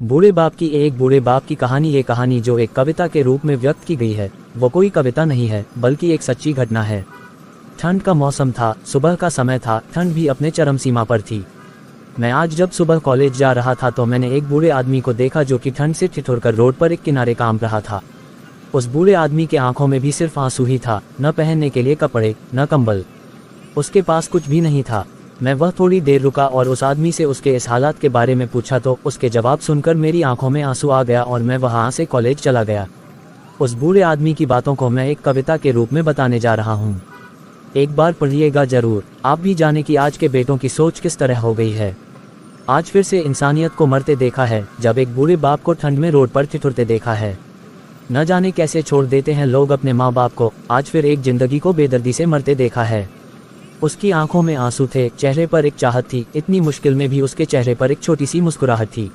बूढ़े बाप की एक बूढ़े बाप की कहानी। ये कहानी जो एक कविता के रूप में व्यक्त की गई है वो कोई कविता नहीं है बल्कि एक सच्ची घटना है। ठंड का मौसम था, सुबह का समय था, ठंड भी अपने चरम सीमा पर थी। मैं आज जब सुबह कॉलेज जा रहा था तो मैंने एक बूढ़े आदमी को देखा जो कि ठंड से ठिठुरकर रोड पर एक किनारे काम रहा था। उस बूढ़े आदमी के आंखों में भी सिर्फ आंसू ही था, न पहनने के लिए कपड़े न कंबल, उसके पास कुछ भी नहीं था। मैं वह थोड़ी देर रुका और उस आदमी से उसके इस हालात के बारे में पूछा तो उसके जवाब सुनकर मेरी आंखों में आंसू आ गया और मैं वहां से कॉलेज चला गया। उस बूढ़े आदमी की बातों को मैं एक कविता के रूप में बताने जा रहा हूँ। एक बार पढ़िएगा जरूर, आप भी जाने कि आज के बेटों की सोच किस तरह हो गई है। आज फिर से इंसानियत को मरते देखा है जब एक बूढ़े बाप को ठंड में रोड पर ठिठुरते देखा है। न जाने कैसे छोड़ देते हैं लोग अपने माँ बाप को। आज फिर एक जिंदगी को बेदर्दी से मरते देखा है। उसकी आंखों में आंसू थे, चेहरे पर एक चाहत थी, इतनी मुश्किल में भी उसके चेहरे पर एक छोटी सी मुस्कुराहट थी।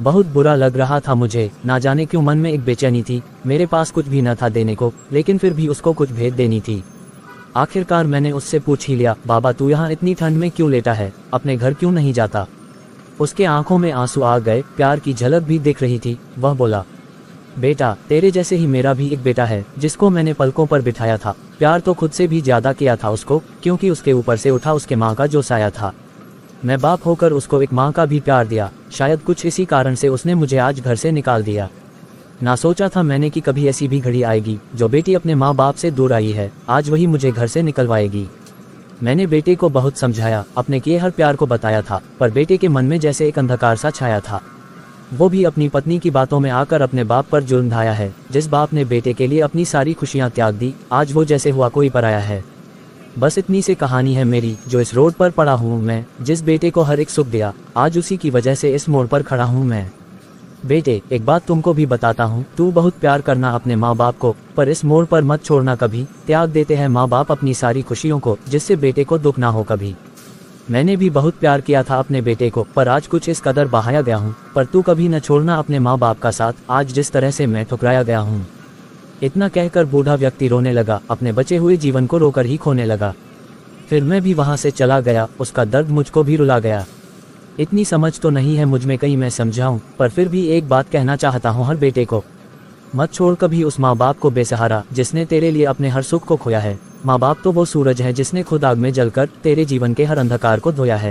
बहुत बुरा लग रहा था मुझे, ना जाने क्यों मन में एक बेचैनी थी। मेरे पास कुछ भी न था देने को, लेकिन फिर भी उसको कुछ भेद देनी थी। आखिरकार मैंने उससे पूछ ही लिया, बाबा तू यहाँ इतनी ठंड में क्यों लेटा है, अपने घर क्यों नहीं जाता। उसके आंखों में आंसू आ गए, प्यार की झलक भी दिख रही थी। वह बोला, बेटा तेरे जैसे ही मेरा भी एक बेटा है जिसको मैंने पलकों पर बिठाया था। प्यार तो खुद से भी ज्यादा किया था उसको, क्योंकि उसके ऊपर से उठा उसके माँ का जो साया था। मैं बाप होकर उसको एक माँ का भी प्यार दिया। शायद कुछ इसी कारण से उसने मुझे आज घर से निकाल दिया। ना सोचा था मैंने कि कभी ऐसी भी घड़ी आएगी जो बेटी अपने माँ बाप से दूर आई है, आज वही मुझे घर से निकलवाएगी। मैंने बेटे को बहुत समझाया, अपने किए हर प्यार को बताया था, पर बेटे के मन में जैसे एक अंधकार सा छाया था। वो भी अपनी पत्नी की बातों में आकर अपने बाप पर जुल्म ढाया है। जिस बाप ने बेटे के लिए अपनी सारी खुशियां त्याग दी, आज वो जैसे हुआ कोई पराया है। बस इतनी सी कहानी है मेरी, जो इस रोड पर पड़ा हूँ मैं। जिस बेटे को हर एक सुख दिया, आज उसी की वजह से इस मोड़ पर खड़ा हूँ मैं। बेटे एक बात तुमको भी बताता हूँ, तू बहुत प्यार करना अपने माँ बाप को, पर इस मोड़ पर मत छोड़ना कभी। त्याग देते हैं माँ बाप अपनी सारी खुशियों को, जिससे बेटे को दुख ना हो कभी। मैंने भी बहुत प्यार किया था अपने बेटे को, पर आज कुछ इस कदर बहाया गया हूँ। पर तू कभी न छोड़ना अपने माँ बाप का साथ, आज जिस तरह से मैं ठुकराया गया हूँ। इतना कहकर बूढ़ा व्यक्ति रोने लगा, अपने बचे हुए जीवन को रोकर ही खोने लगा। फिर मैं भी वहाँ से चला गया, उसका दर्द मुझको भी रुला गया। इतनी समझ तो नहीं है मुझ में कहीं मैं समझाऊं, पर फिर भी एक बात कहना चाहता हूँ हर बेटे को, मत छोड़ कभी उस माँ बाप को बेसहारा जिसने तेरे लिए अपने हर सुख को खोया है। माँ बाप तो वो सूरज है जिसने खुद आग में जलकर तेरे जीवन के हर अंधकार को धोया है।